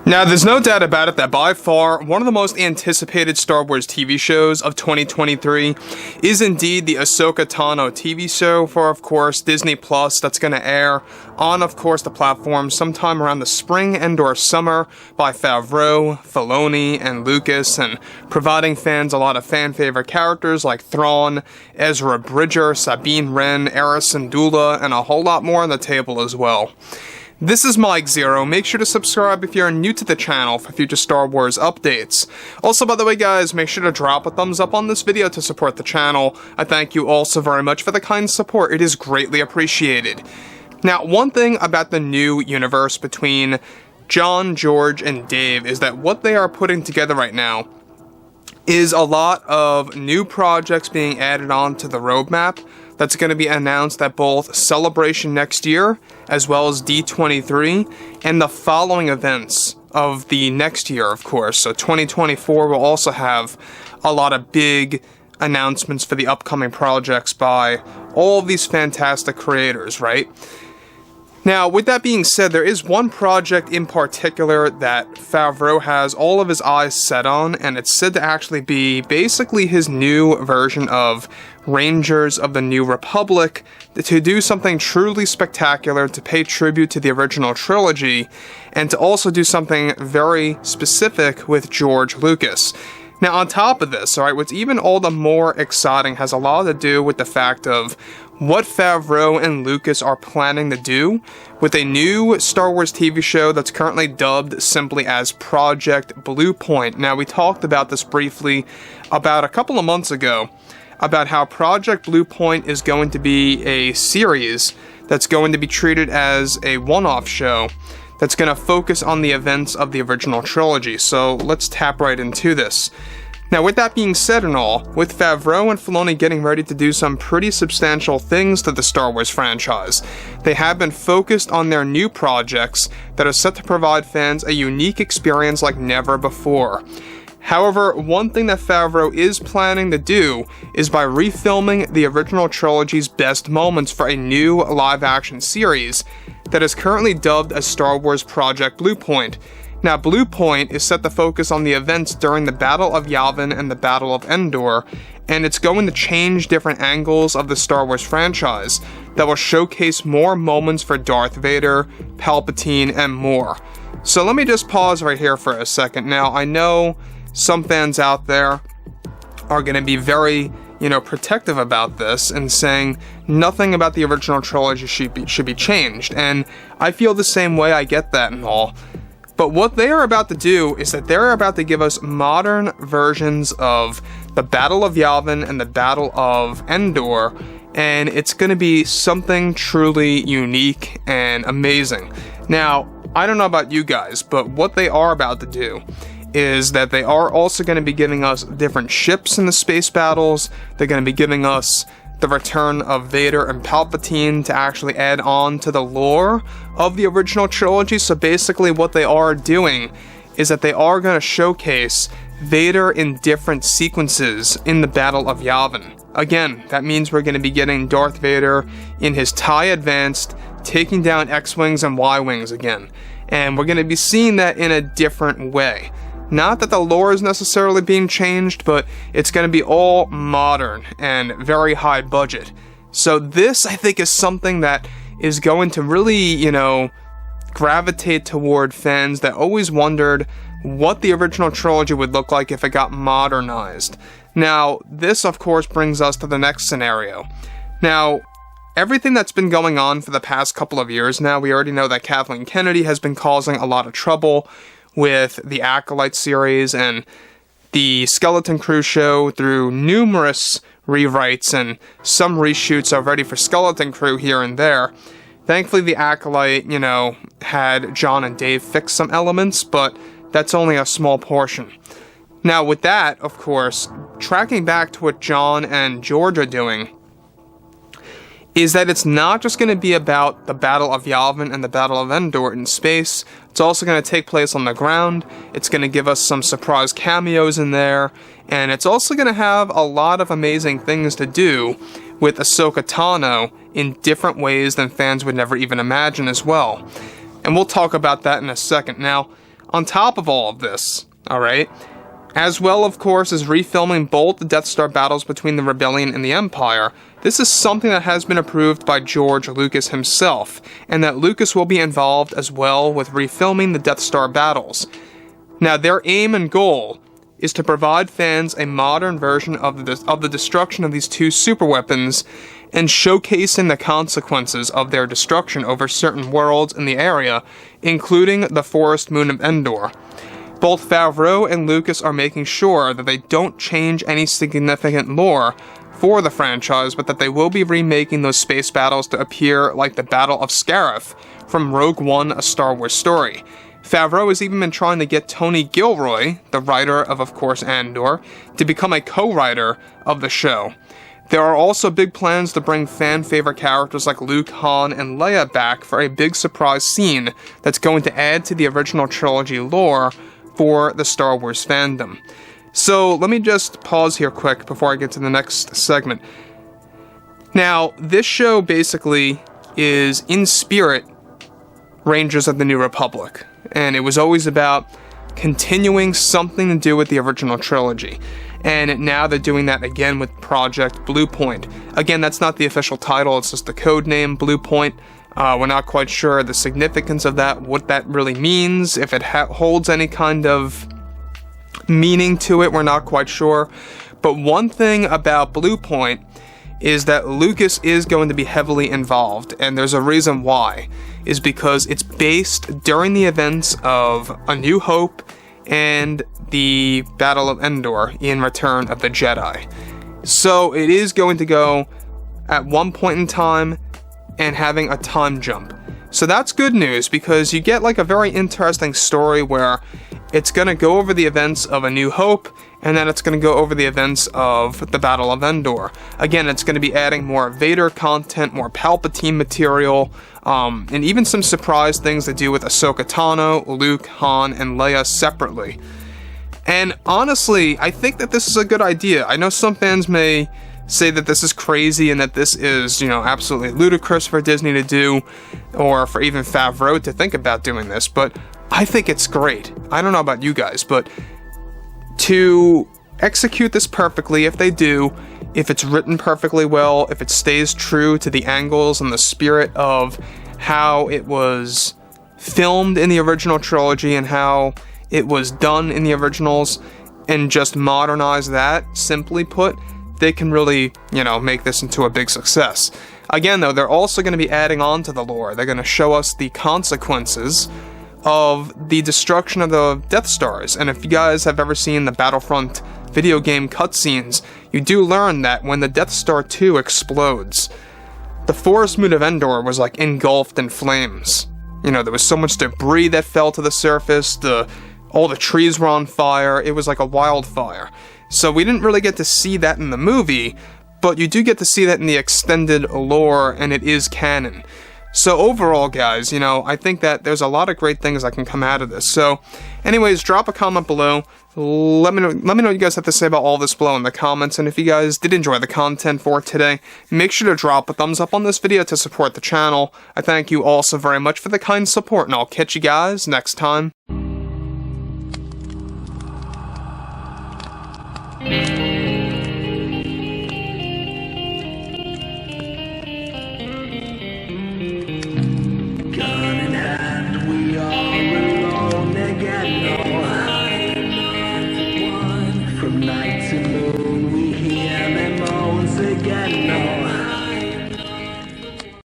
Now, there's no doubt about it that by far, one of the most anticipated Star Wars TV shows of 2023 is indeed the Ahsoka Tano TV show for, of course, Disney Plus that's going to air on, of course, the platform sometime around the spring and/or summer by Favreau, Filoni, and Lucas, and providing fans a lot of fan-favorite characters like Thrawn, Ezra Bridger, Sabine Wren, Era Syndulla, and a whole lot more on the table as well. This is Mike Zero. Make sure to subscribe if you're new to the channel for future Star Wars updates. Also, by the way, guys, make sure to drop a thumbs up on this video to support the channel. I thank you all so very much for the kind support. It is greatly appreciated. Now, one thing about the new universe between John, George, and Dave is that what they are putting together right now is a lot of new projects being added on to the roadmap that's going to be announced at both Celebration next year, as well as D23, and the following events of the next year, of course. So 2024 will also have a lot of big announcements for the upcoming projects by all of these fantastic creators, right? Now, with that being said, there is one project in particular that Favreau has all of his eyes set on, and it's said to actually be basically his new version of Rangers of the New Republic, to do something truly spectacular, to pay tribute to the original trilogy, and to also do something very specific with George Lucas. Now, on top of this, alright, what's even all the more exciting has a lot to do with the fact of what Favreau and Lucas are planning to do with a new Star Wars TV show that's currently dubbed simply as Project Bluepoint. Now, we talked about this briefly about a couple of months ago, about how Project Bluepoint is going to be a series that's going to be treated as a one-off show that's going to focus on the events of the original trilogy. So let's tap right into this. Now, with that being said and all, with Favreau and Filoni getting ready to do some pretty substantial things to the Star Wars franchise, they have been focused on their new projects that are set to provide fans a unique experience like never before. However, one thing that Favreau is planning to do is by refilming the original trilogy's best moments for a new live-action series that is currently dubbed as Star Wars Project Bluepoint. Now, Bluepoint is set to focus on the events during the Battle of Yavin and the Battle of Endor, and it's going to change different angles of the Star Wars franchise that will showcase more moments for Darth Vader, Palpatine, and more. So let me just pause right here for a second. Now, I know some fans out there are going to be very, protective about this and saying nothing about the original trilogy should be changed, and I feel the same way. I get that and all. But what they are about to do is that they're about to give us modern versions of the Battle of Yavin and the Battle of Endor, and it's going to be something truly unique and amazing. Now, I don't know about you guys, but what they are about to do is that they are also going to be giving us different ships in the space battles. They're going to be giving us the return of Vader and Palpatine to actually add on to the lore of the original trilogy. So basically what they are doing is that they are going to showcase Vader in different sequences in the Battle of Yavin. Again, that means we're going to be getting Darth Vader in his TIE Advanced taking down X-Wings and Y-Wings again. And we're going to be seeing that in a different way. Not that the lore is necessarily being changed, but it's going to be all modern and very high budget. So this, I think, is something that is going to really, gravitate toward fans that always wondered what the original trilogy would look like if it got modernized. Now, this, of course, brings us to the next scenario. Now, everything that's been going on for the past couple of years now, we already know that Kathleen Kennedy has been causing a lot of trouble with the Acolyte series and the Skeleton Crew show through numerous rewrites and some reshoots already for Skeleton Crew here and there. Thankfully, the Acolyte, had John and Dave fix some elements, but that's only a small portion. Now, with that, of course, tracking back to what John and George are doing, is that it's not just going to be about the Battle of Yavin and the Battle of Endor in space. It's also going to take place on the ground. It's going to give us some surprise cameos in there, and it's also going to have a lot of amazing things to do with Ahsoka Tano in different ways than fans would never even imagine as well. And we'll talk about that in a second. Now, on top of all of this, alright, as well, of course, as refilming both the Death Star battles between the Rebellion and the Empire, this is something that has been approved by George Lucas himself, and that Lucas will be involved as well with refilming the Death Star battles. Now, their aim and goal is to provide fans a modern version of the destruction of these two superweapons, and showcasing the consequences of their destruction over certain worlds in the area, including the forest moon of Endor. Both Favreau and Lucas are making sure that they don't change any significant lore for the franchise, but that they will be remaking those space battles to appear like the Battle of Scarif from Rogue One, A Star Wars Story. Favreau has even been trying to get Tony Gilroy, the writer of course, Andor, to become a co-writer of the show. There are also big plans to bring fan-favorite characters like Luke, Han, and Leia back for a big surprise scene that's going to add to the original trilogy lore for the Star Wars fandom. So let me just pause here quick before I get to the next segment. Now, this show basically is, in spirit, Rangers of the New Republic, and it was always about continuing something to do with the original trilogy. And now they're doing that again with Project Bluepoint. Again, that's not the official title, it's just the code name, Bluepoint. We're not quite sure the significance of that, what that really means, if it holds any kind of meaning to it, we're not quite sure. But one thing about Bluepoint is that Lucas is going to be heavily involved, and there's a reason why, is because it's based during the events of A New Hope and the Battle of Endor in Return of the Jedi. So it is going to go at one point in time and having a time jump. So that's good news, because you get like a very interesting story where it's going to go over the events of A New Hope, and then it's going to go over the events of the Battle of Endor. Again, it's going to be adding more Vader content, more Palpatine material, and even some surprise things to do with Ahsoka Tano, Luke, Han, and Leia separately. And honestly, I think that this is a good idea. I know some fans may say that this is crazy and that this is, absolutely ludicrous for Disney to do, or for even Favreau to think about doing this, but I think it's great. I don't know about you guys, but to execute this perfectly, if they do, if it's written perfectly well, if it stays true to the angles and the spirit of how it was filmed in the original trilogy and how it was done in the originals, and just modernize that, simply put, they can really, make this into a big success. Again, though, they're also going to be adding on to the lore. They're going to show us the consequences of the destruction of the Death Stars. And if you guys have ever seen the Battlefront video game cutscenes, you do learn that when the Death Star 2 explodes, the forest moon of Endor was like engulfed in flames. There was so much debris that fell to the surface, all the trees were on fire, it was like a wildfire. So we didn't really get to see that in the movie, but you do get to see that in the extended lore, and it is canon. So overall, guys, I think that there's a lot of great things that can come out of this. So, anyways, drop a comment below. Let me know what you guys have to say about all this below in the comments. And if you guys did enjoy the content for today, make sure to drop a thumbs up on this video to support the channel. I thank you all so very much for the kind support, and I'll catch you guys next time.